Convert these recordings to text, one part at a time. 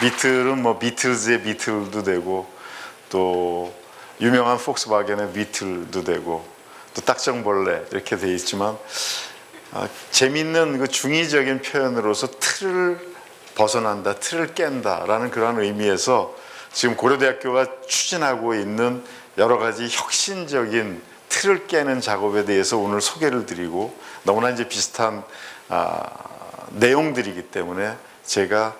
비틀은 뭐 비틀즈의 비틀도 되고, 또 유명한 폭스바겐의 비틀도 되고, 또 딱정벌레 이렇게 돼 있지만, 재미있는 그 중의적인 표현으로서 틀을 벗어난다, 틀을 깬다라는 그런 의미에서 지금 고려대학교가 추진하고 있는 여러 가지 혁신적인 틀을 깨는 작업에 대해서 오늘 소개를 드리고, 너무나 이제 비슷한 내용들이기 때문에 제가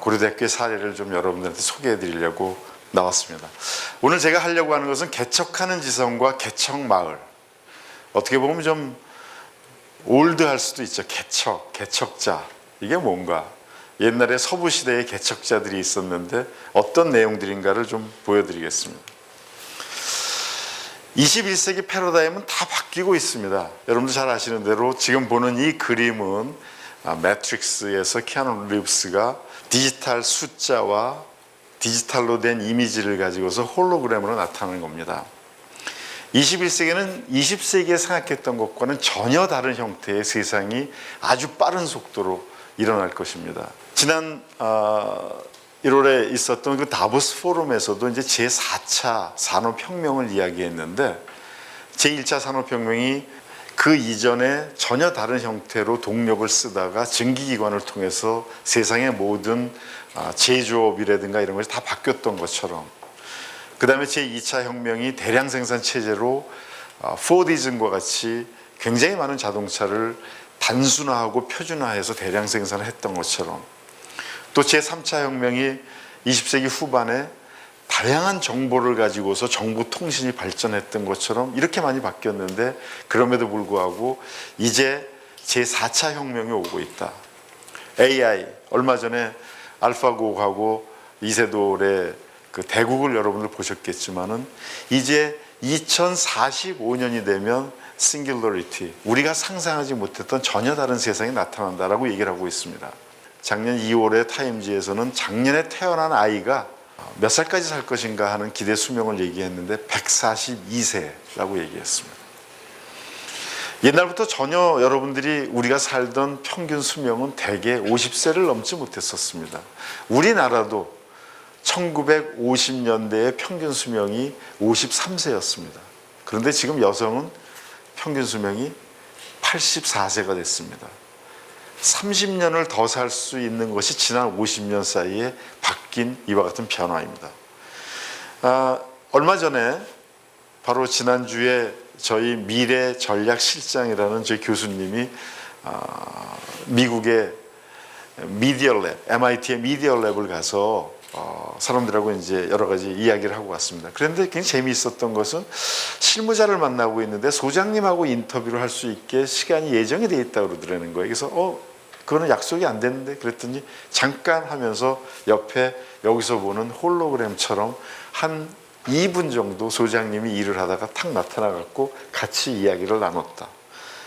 고려대학교의 사례를 좀 여러분들한테 소개해 드리려고 나왔습니다. 오늘 제가 하려고 하는 것은 개척하는 지성과 개척마을. 어떻게 보면 좀 올드할 수도 있죠. 개척자. 이게 뭔가? 옛날에 서부시대에 개척자들이 있었는데 어떤 내용들인가를 좀 보여드리겠습니다. 21세기 패러다임은 다 바뀌고 있습니다. 여러분들 잘 아시는 대로 지금 보는 이 그림은 매트릭스에서 키아누 리브스가 디지털 숫자와 디지털로 된 이미지를 가지고서 홀로그램으로 나타나는 겁니다. 21세기는 20세기에 생각했던 것과는 전혀 다른 형태의 세상이 아주 빠른 속도로 일어날 것입니다. 지난 1월에 있었던 그 다보스 포럼에서도 이제 제4차 산업혁명을 이야기했는데, 제1차 산업혁명이 그 이전에 전혀 다른 형태로 동력을 쓰다가 증기기관을 통해서 세상의 모든 제조업이라든가 이런 것이 다 바뀌었던 것처럼, 그 다음에 제2차 혁명이 대량 생산 체제로 포디즘과 같이 굉장히 많은 자동차를 단순화하고 표준화해서 대량 생산을 했던 것처럼, 또 제3차 혁명이 20세기 후반에 다양한 정보를 가지고서 정보 통신이 발전했던 것처럼 이렇게 많이 바뀌었는데, 그럼에도 불구하고 이제 제4차 혁명이 오고 있다. AI, 얼마 전에 알파고하고 이세돌의 그 대국을 여러분들 보셨겠지만은, 이제 2045년이 되면 싱귤러리티, 우리가 상상하지 못했던 전혀 다른 세상이 나타난다라고 얘기를 하고 있습니다. 작년 2월에 타임지에서는 작년에 태어난 아이가 몇 살까지 살 것인가 하는 기대 수명을 얘기했는데 142세라고 얘기했습니다. 옛날부터 전혀 여러분들이 우리가 살던 평균 수명은 대개 50세를 넘지 못했었습니다. 우리나라도 1950년대의 평균 수명이 53세였습니다. 그런데 지금 여성은 평균 수명이 84세가 됐습니다. 30년을 더 살 수 있는 것이 지난 50년 사이에 바뀐 이와 같은 변화입니다. 얼마 전에 바로 지난주에 저희 미래전략실장이라는 저희 교수님이 미국의 미디어랩, MIT의 미디어랩을 가서 사람들하고 이제 여러 가지 이야기를 하고 왔습니다. 그런데 굉장히 재미있었던 것은 실무자를 만나고 있는데 소장님하고 인터뷰를 할 수 있게 시간이 예정이 되어 있다고 그러더라는 거예요. 그래서 그거는 약속이 안 됐는데, 그랬더니 잠깐 하면서 옆에 여기서 보는 홀로그램처럼 한 2분 정도 소장님이 일을 하다가 탁 나타나갖고 같이 이야기를 나눴다.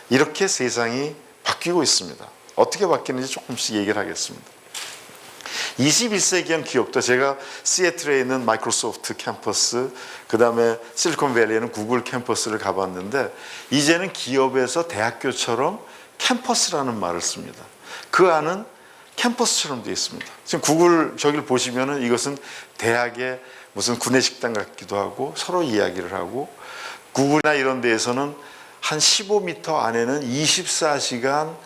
이렇게 세상이 바뀌고 있습니다. 어떻게 바뀌는지 조금씩 얘기를 하겠습니다. 21세기형 기업도, 제가 시애틀에 있는 마이크로소프트 캠퍼스, 그 다음에 실리콘밸리에는 구글 캠퍼스를 가봤는데, 이제는 기업에서 대학교처럼 캠퍼스라는 말을 씁니다. 그 안은 캠퍼스처럼 되어 있습니다. 지금 구글 저기를 보시면은 이것은 대학의 무슨 구내식당 같기도 하고 서로 이야기를 하고, 구글이나 이런 데에서는 한 15m 안에는 24시간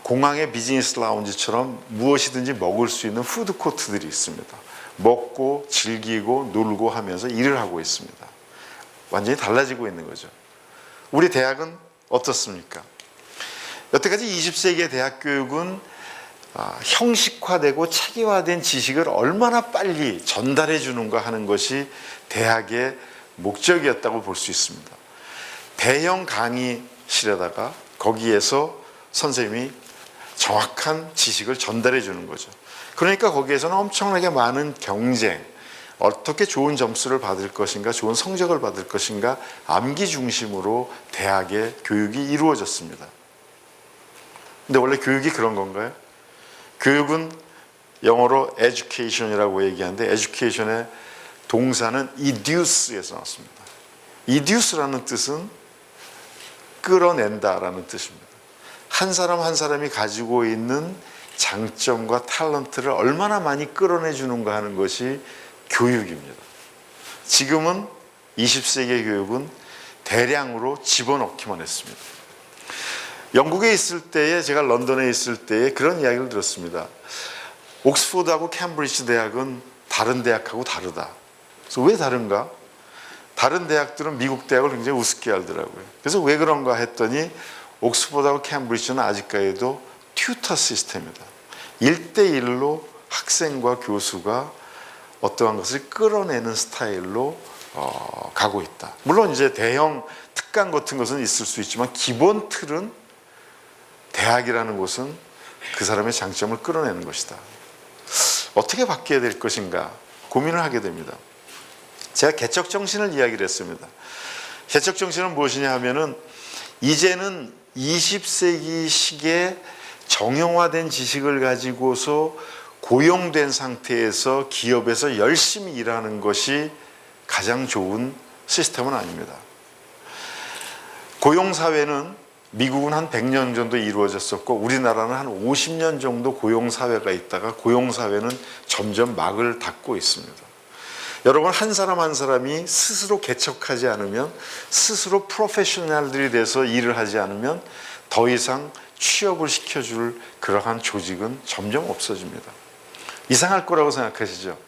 공항의 비즈니스 라운지처럼 무엇이든지 먹을 수 있는 푸드코트들이 있습니다. 먹고 즐기고 놀고 하면서 일을 하고 있습니다. 완전히 달라지고 있는 거죠. 우리 대학은 어떻습니까? 여태까지 20세기의 대학 교육은 형식화되고 체계화된 지식을 얼마나 빨리 전달해 주는가 하는 것이 대학의 목적이었다고 볼 수 있습니다. 대형 강의실에다가 거기에서 선생님이 정확한 지식을 전달해 주는 거죠. 그러니까 거기에서는 엄청나게 많은 경쟁, 어떻게 좋은 점수를 받을 것인가, 좋은 성적을 받을 것인가, 암기 중심으로 대학의 교육이 이루어졌습니다. 근데 원래 교육이 그런 건가요? 교육은 영어로 education이라고 얘기하는데, education의 동사는 educe에서 나왔습니다. educe라는 뜻은 끌어낸다라는 뜻입니다. 한 사람 한 사람이 가지고 있는 장점과 탤런트를 얼마나 많이 끌어내 주는가 하는 것이 교육입니다. 지금은 20세기 교육은 대량으로 집어넣기만 했습니다. 영국에 있을 때에, 제가 런던에 있을 때에 그런 이야기를 들었습니다. 옥스포드하고 캠브리지 대학은 다른 대학하고 다르다. 그래서 왜 다른가? 다른 대학들은 미국 대학을 굉장히 우습게 알더라고요. 그래서 왜 그런가 했더니 옥스포드하고 캠브리지는 아직까지도 튜터 시스템이다. 1대1로 학생과 교수가 어떠한 것을 끌어내는 스타일로 가고 있다. 물론 이제 대형 특강 같은 것은 있을 수 있지만 기본 틀은 대학이라는 곳은 그 사람의 장점을 끌어내는 것이다. 어떻게 바뀌어야 될 것인가 고민을 하게 됩니다. 제가 개척 정신을 이야기를 했습니다. 개척 정신은 무엇이냐 하면은 이제는 20세기식의 정형화된 지식을 가지고서 고용된 상태에서 기업에서 열심히 일하는 것이 가장 좋은 시스템은 아닙니다. 고용사회는 미국은 한 100년 정도 이루어졌었고 우리나라는 한 50년 정도 고용사회가 있다가 고용사회는 점점 막을 닫고 있습니다. 여러분, 한 사람 한 사람이 스스로 개척하지 않으면, 스스로 프로페셔널들이 돼서 일을 하지 않으면 더 이상 취업을 시켜줄 그러한 조직은 점점 없어집니다. 이상할 거라고 생각하시죠?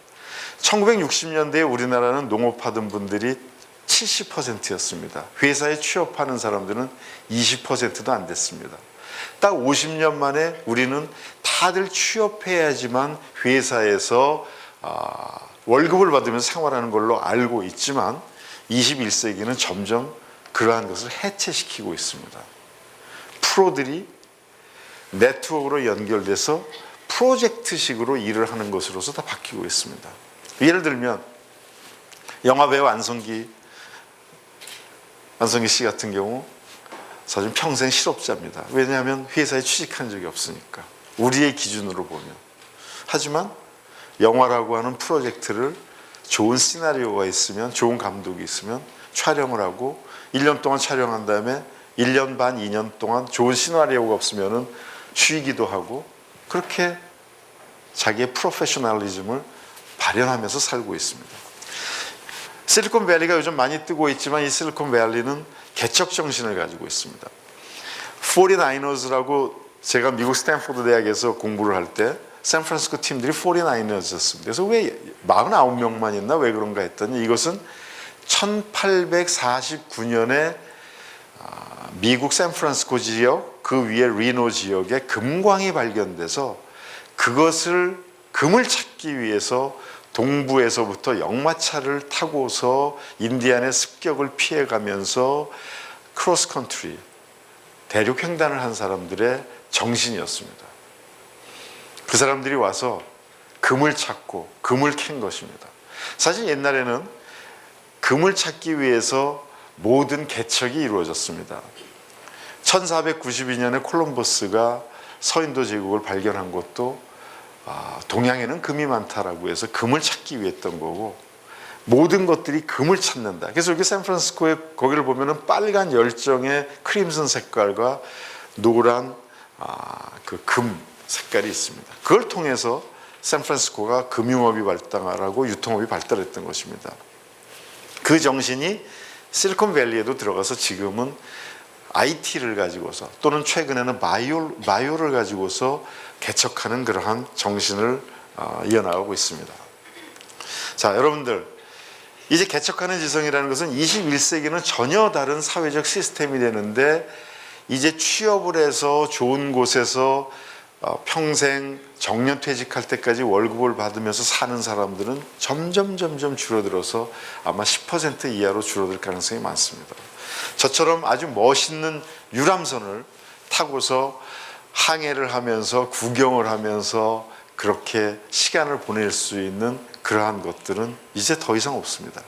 1960년대에 우리나라는 농업하던 분들이 70%였습니다. 회사에 취업하는 사람들은 20%도 안 됐습니다. 딱 50년 만에 우리는 다들 취업해야지만 회사에서 월급을 받으면서 생활하는 걸로 알고 있지만 21세기는 점점 그러한 것을 해체시키고 있습니다. 프로들이 네트워크로 연결돼서 프로젝트식으로 일을 하는 것으로서 다 바뀌고 있습니다. 예를 들면 영화배우 안성기 씨 같은 경우 사실 평생 실업자입니다. 왜냐하면 회사에 취직한 적이 없으니까, 우리의 기준으로 보면. 하지만 영화라고 하는 프로젝트를 좋은 시나리오가 있으면, 좋은 감독이 있으면 촬영을 하고 1년 동안 촬영한 다음에 1년 반, 2년 동안 좋은 시나리오가 없으면 쉬기도 하고, 그렇게 자기의 프로페셔널리즘을 발현하면서 살고 있습니다. 실리콘밸리가 요즘 많이 뜨고 있지만 이 실리콘밸리는 개척 정신을 가지고 있습니다. 49ers라고, 제가 미국 스탠포드 대학에서 공부를 할 때 샌프란시스코 팀들이 49ers였습니다. 그래서 왜 49명만 있나, 왜 그런가 했더니 이것은 1849년에 미국 샌프란시스코 지역, 그 위에 리노 지역에 금광이 발견돼서 그것을, 금을 찾기 위해서 동부에서부터 역마차를 타고서 인디안의 습격을 피해가면서 크로스컨트리, 대륙 횡단을 한 사람들의 정신이었습니다. 그 사람들이 와서 금을 찾고 금을 캔 것입니다. 사실 옛날에는 금을 찾기 위해서 모든 개척이 이루어졌습니다. 1492년에 콜럼버스가 서인도 제국을 발견한 것도 동양에는 금이 많다라고 해서 금을 찾기 위해 했던 거고, 모든 것들이 금을 찾는다. 그래서 여기 샌프란시스코에 거기를 보면은 빨간 열정의 크림슨 색깔과 노란 그 금 색깔이 있습니다. 그걸 통해서 샌프란시스코가 금융업이 발달하고 유통업이 발달했던 것입니다. 그 정신이 실리콘밸리에도 들어가서 지금은 IT를 가지고서, 또는 최근에는 바이오를 가지고서 개척하는 그러한 정신을 이어나가고 있습니다. 자, 여러분들, 이제 개척하는 지성이라는 것은 21세기는 전혀 다른 사회적 시스템이 되는데, 이제 취업을 해서 좋은 곳에서 평생 정년 퇴직할 때까지 월급을 받으면서 사는 사람들은 점점 줄어들어서 아마 10% 이하로 줄어들 가능성이 많습니다. 저처럼 아주 멋있는 유람선을 타고서 항해를 하면서 구경을 하면서 그렇게 시간을 보낼 수 있는 그러한 것들은 이제 더 이상 없습니다.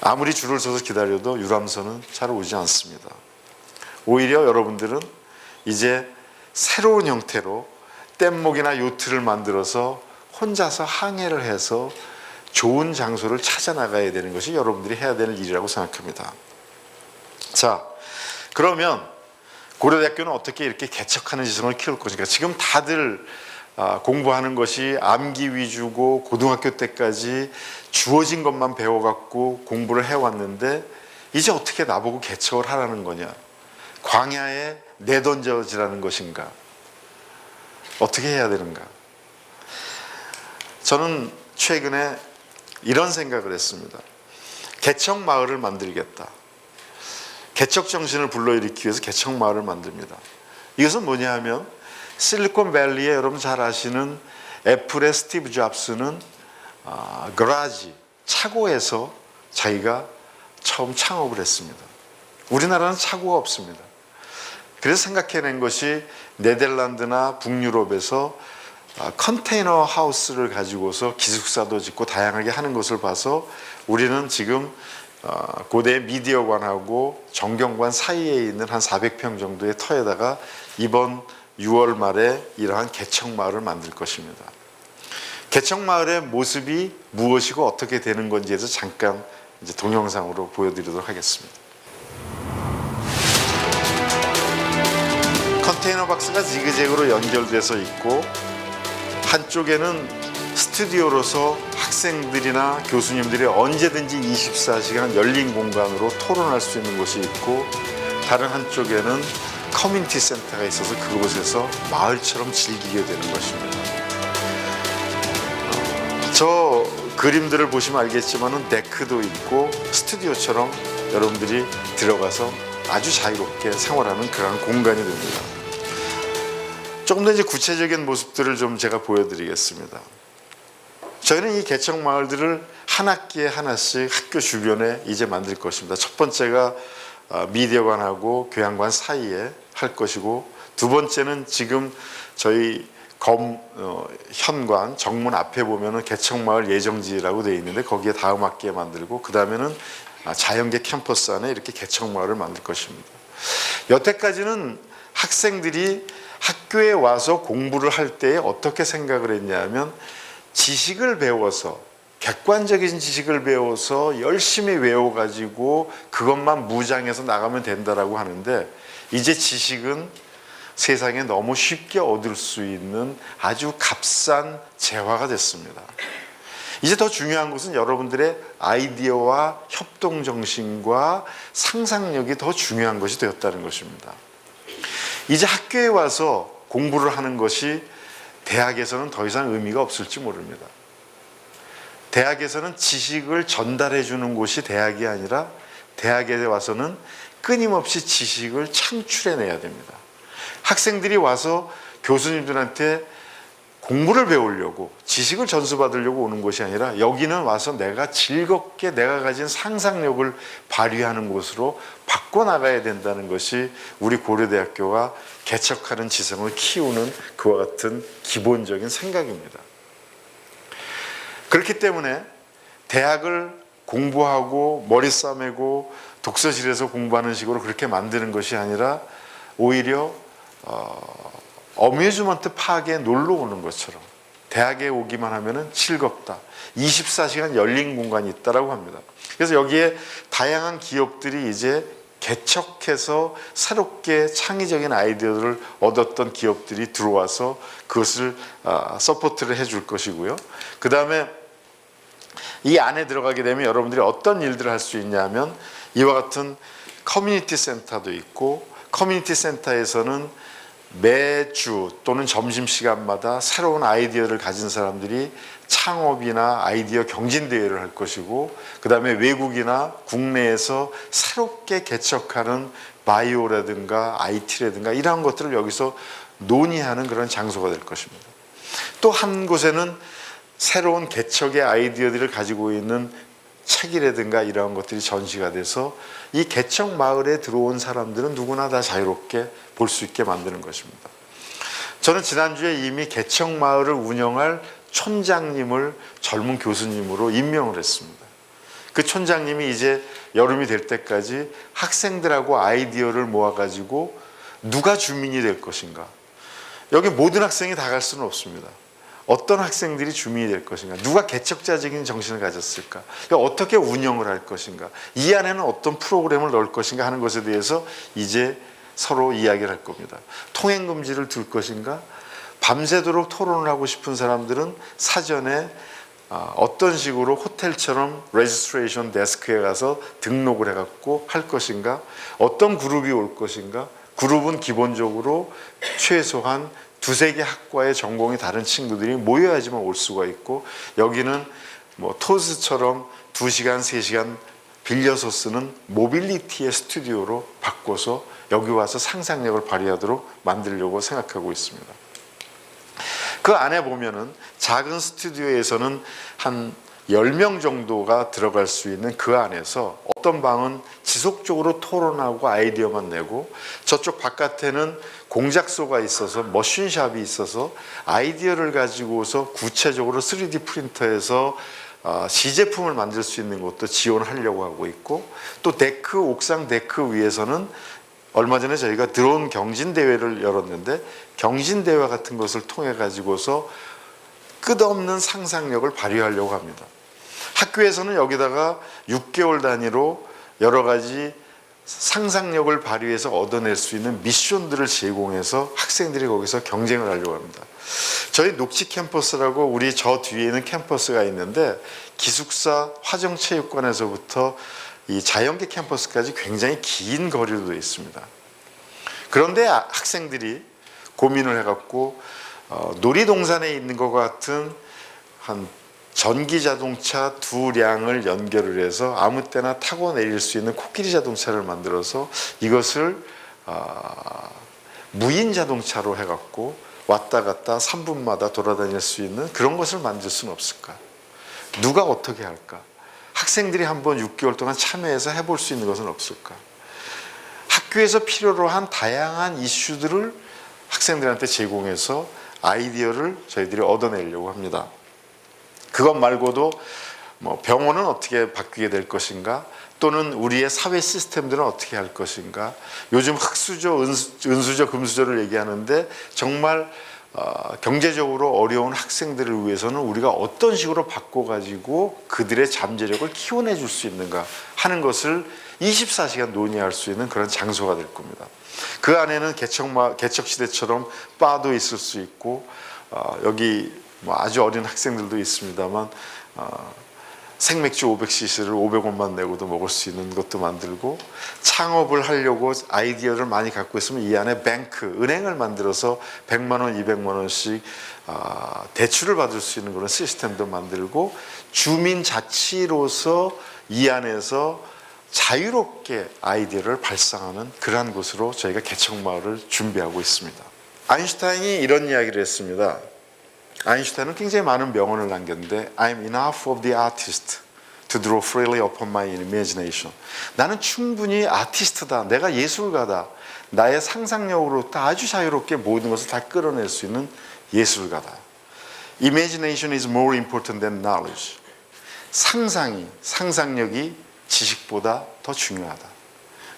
아무리 줄을 서서 기다려도 유람선은 잘 오지 않습니다. 오히려 여러분들은 이제 새로운 형태로 뗏목이나 요트를 만들어서 혼자서 항해를 해서 좋은 장소를 찾아 나가야 되는 것이 여러분들이 해야 되는 일이라고 생각합니다. 자, 그러면 고려대학교는 어떻게 이렇게 개척하는 지성을 키울 것인가. 지금 다들 공부하는 것이 암기 위주고 고등학교 때까지 주어진 것만 배워갖고 공부를 해왔는데 이제 어떻게 나보고 개척을 하라는 거냐. 광야에 내던져지라는 것인가. 어떻게 해야 되는가. 저는 최근에 이런 생각을 했습니다. 개척 마을을 만들겠다. 개척 정신을 불러일으키기 위해서 개척 마을을 만듭니다. 이것은 뭐냐 하면 실리콘밸리에 여러분 잘 아시는 애플의 스티브 잡스는 거라지, 차고에서 자기가 처음 창업을 했습니다. 우리나라는 차고가 없습니다. 그래서 생각해낸 것이 네덜란드나 북유럽에서 컨테이너 하우스를 가지고서 기숙사도 짓고 다양하게 하는 것을 봐서 우리는 지금 고대 미디어관하고 정경관 사이에 있는 한 400평 정도의 터에다가 이번 6월 말에 이러한 개척마을을 만들 것입니다. 개척마을의 모습이 무엇이고 어떻게 되는 건지에 대해서 잠깐 이제 동영상으로 보여드리도록 하겠습니다. 컨테이너 박스가 지그재그로 연결돼서 있고 한쪽에는 스튜디오로서 학생들이나 교수님들이 언제든지 24시간 열린 공간으로 토론할 수 있는 곳이 있고 다른 한쪽에는 커뮤니티 센터가 있어서 그곳에서 마을처럼 즐기게 되는 것입니다. 저 그림들을 보시면 알겠지만 데크도 있고 스튜디오처럼 여러분들이 들어가서 아주 자유롭게 생활하는 그런 공간이 됩니다. 조금 더 이제 구체적인 모습들을 좀 제가 보여드리겠습니다. 저희는 이 개척 마을들을 한 학기에 하나씩 학교 주변에 이제 만들 것입니다. 첫 번째가 미디어관하고 교양관 사이에 할 것이고 두 번째는 지금 저희 현관 정문 앞에 보면은 개척마을 예정지라고 되어 있는데 거기에 다음 학기에 만들고 그 다음에는 자연계 캠퍼스 안에 이렇게 개척마을을 만들 것입니다. 여태까지는 학생들이 학교에 와서 공부를 할 때에 어떻게 생각을 했냐면 지식을 배워서 객관적인 지식을 배워서 열심히 외워가지고 그것만 무장해서 나가면 된다라고 하는데 이제 지식은 세상에 너무 쉽게 얻을 수 있는 아주 값싼 재화가 됐습니다. 이제 더 중요한 것은 여러분들의 아이디어와 협동정신과 상상력이 더 중요한 것이 되었다는 것입니다. 이제 학교에 와서 공부를 하는 것이 대학에서는 더 이상 의미가 없을지 모릅니다. 대학에서는 지식을 전달해 주는 곳이 대학이 아니라 대학에 와서는 끊임없이 지식을 창출해내야 됩니다. 학생들이 와서 교수님들한테 공부를 배우려고 지식을 전수받으려고 오는 것이 아니라 여기는 와서 내가 즐겁게 내가 가진 상상력을 발휘하는 곳으로 바꿔나가야 된다는 것이 우리 고려대학교가 개척하는 지성을 키우는 그와 같은 기본적인 생각입니다. 그렇기 때문에 대학을 공부하고 머리 싸매고 독서실에서 공부하는 식으로 그렇게 만드는 것이 아니라 오히려 어뮤즈먼트 파크에 놀러 오는 것처럼 대학에 오기만 하면 즐겁다. 24시간 열린 공간이 있다고 합니다. 그래서 여기에 다양한 기업들이 이제 개척해서 새롭게 창의적인 아이디어를 얻었던 기업들이 들어와서 그것을 서포트를 해줄 것이고요. 그 다음에 이 안에 들어가게 되면 여러분들이 어떤 일들을 할 수 있냐면 이와 같은 커뮤니티 센터도 있고 커뮤니티 센터에서는 매주 또는 점심시간마다 새로운 아이디어를 가진 사람들이 창업이나 아이디어 경진대회를 할 것이고 그 다음에 외국이나 국내에서 새롭게 개척하는 바이오라든가 IT라든가 이러한 것들을 여기서 논의하는 그런 장소가 될 것입니다. 또 한 곳에는 새로운 개척의 아이디어들을 가지고 있는 책이라든가 이러한 것들이 전시가 돼서 이 개척 마을에 들어온 사람들은 누구나 다 자유롭게 볼 수 있게 만드는 것입니다. 저는 지난주에 이미 개척 마을을 운영할 촌장님을 젊은 교수님으로 임명을 했습니다. 그 촌장님이 이제 여름이 될 때까지 학생들하고 아이디어를 모아가지고 누가 주민이 될 것인가. 여기 모든 학생이 다 갈 수는 없습니다. 어떤 학생들이 주민이 될 것인가, 누가 개척자적인 정신을 가졌을까, 어떻게 운영을 할 것인가, 이 안에는 어떤 프로그램을 넣을 것인가 하는 것에 대해서 이제 서로 이야기를 할 겁니다. 통행 금지를 둘 것인가? 밤새도록 토론을 하고 싶은 사람들은 사전에 어떤 식으로 호텔처럼 레지스트레이션 데스크에 가서 등록을 해갖고 할 것인가? 어떤 그룹이 올 것인가? 그룹은 기본적으로 최소한 두세 개 학과의 전공이 다른 친구들이 모여야지만 올 수가 있고, 여기는 뭐 토스처럼 2시간, 3시간 빌려서 쓰는 모빌리티의 스튜디오로 바꿔서 여기 와서 상상력을 발휘하도록 만들려고 생각하고 있습니다. 그 안에 보면은 작은 스튜디오에서는 한 10명 정도가 들어갈 수 있는 그 안에서 어떤 방은 지속적으로 토론하고 아이디어만 내고, 저쪽 바깥에는 공작소가 있어서 머신샵이 있어서 아이디어를 가지고서 구체적으로 3D 프린터에서 시제품을 만들 수 있는 것도 지원하려고 하고 있고, 또 데크, 옥상 데크 위에서는 얼마 전에 저희가 드론 경진대회를 열었는데, 경진대회 같은 것을 통해 가지고서 끝없는 상상력을 발휘하려고 합니다. 학교에서는 여기다가 6개월 단위로 여러 가지 상상력을 발휘해서 얻어낼 수 있는 미션들을 제공해서 학생들이 거기서 경쟁을 하려고 합니다. 저희 녹지 캠퍼스라고 우리 저 뒤에 있는 캠퍼스가 있는데, 기숙사 화정체육관에서부터 이 자연계 캠퍼스까지 굉장히 긴 거리로 되어 있습니다. 그런데 학생들이 고민을 해갖고 놀이동산에 있는 것 같은 한 전기자동차 2량을 연결을 해서 아무 때나 타고 내릴 수 있는 코끼리 자동차를 만들어서 이것을 무인 자동차로 해갖고 왔다 갔다 3분마다 돌아다닐 수 있는 그런 것을 만들 수는 없을까? 누가 어떻게 할까? 학생들이 한번 6개월 동안 참여해서 해볼 수 있는 것은 없을까? 학교에서 필요로 한 다양한 이슈들을 학생들한테 제공해서 아이디어를 저희들이 얻어내려고 합니다. 그것 말고도 뭐 병원은 어떻게 바뀌게 될 것인가, 또는 우리의 사회 시스템들은 어떻게 할 것인가. 요즘 흑수저, 은수저, 금수저를 얘기하는데 정말 경제적으로 어려운 학생들을 위해서는 우리가 어떤 식으로 바꿔가지고 그들의 잠재력을 키워내 줄 수 있는가 하는 것을 24시간 논의할 수 있는 그런 장소가 될 겁니다. 그 안에는 개척시대처럼 바도 있을 수 있고, 여기 뭐 아주 어린 학생들도 있습니다만 생맥주 500cc를 500원만 내고도 먹을 수 있는 것도 만들고, 창업을 하려고 아이디어를 많이 갖고 있으면 이 안에 뱅크, 은행을 만들어서 100만 원, 200만 원씩 대출을 받을 수 있는 그런 시스템도 만들고, 주민자치로서 이 안에서 자유롭게 아이디어를 발상하는 그러한 곳으로 저희가 개척마을을 준비하고 있습니다. 아인슈타인이 이런 이야기를 했습니다. 아인슈타인은 굉장히 많은 명언을 남겼는데, I'm enough of the artist to draw freely upon my imagination. 나는 충분히 아티스트다, 내가 예술가다, 나의 상상력으로부터 아주 자유롭게 모든 것을 다 끌어낼 수 있는 예술가다. Imagination is more important than knowledge. 상상력이 지식보다 더 중요하다.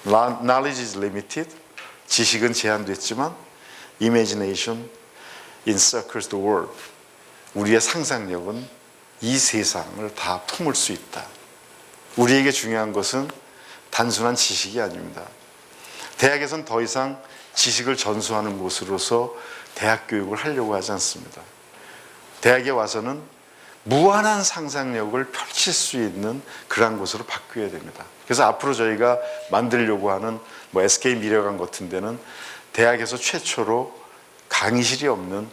Knowledge is limited. 지식은 제한됐지만 Imagination encircles the world. 우리의 상상력은 이 세상을 다 품을 수 있다. 우리에게 중요한 것은 단순한 지식이 아닙니다. 대학에서는 더 이상 지식을 전수하는 곳으로서 대학 교육을 하려고 하지 않습니다. 대학에 와서는 무한한 상상력을 펼칠 수 있는 그러한 곳으로 바뀌어야 됩니다. 그래서 앞으로 저희가 만들려고 하는 뭐 SK 미래관 같은 데는 대학에서 최초로 강의실이 없는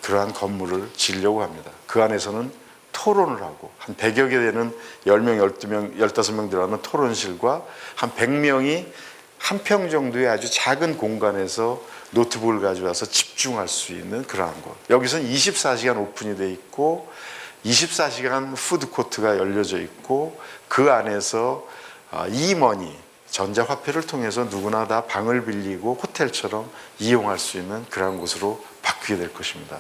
그러한 건물을 지으려고 합니다. 그 안에서는 토론을 하고 한 100여 개 되는 10명, 12명, 15명 들어가는 토론실과 한 100명이 한 평 정도의 아주 작은 공간에서 노트북을 가져와서 집중할 수 있는 그러한 곳. 여기서는 24시간 오픈이 돼 있고 24시간 푸드코트가 열려져 있고, 그 안에서 이머니, 전자화폐를 통해서 누구나 다 방을 빌리고 호텔처럼 이용할 수 있는 그러한 곳으로 바뀌게 될 것입니다.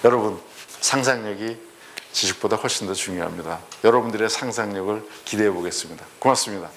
여러분, 상상력이 지식보다 훨씬 더 중요합니다. 여러분들의 상상력을 기대해 보겠습니다. 고맙습니다.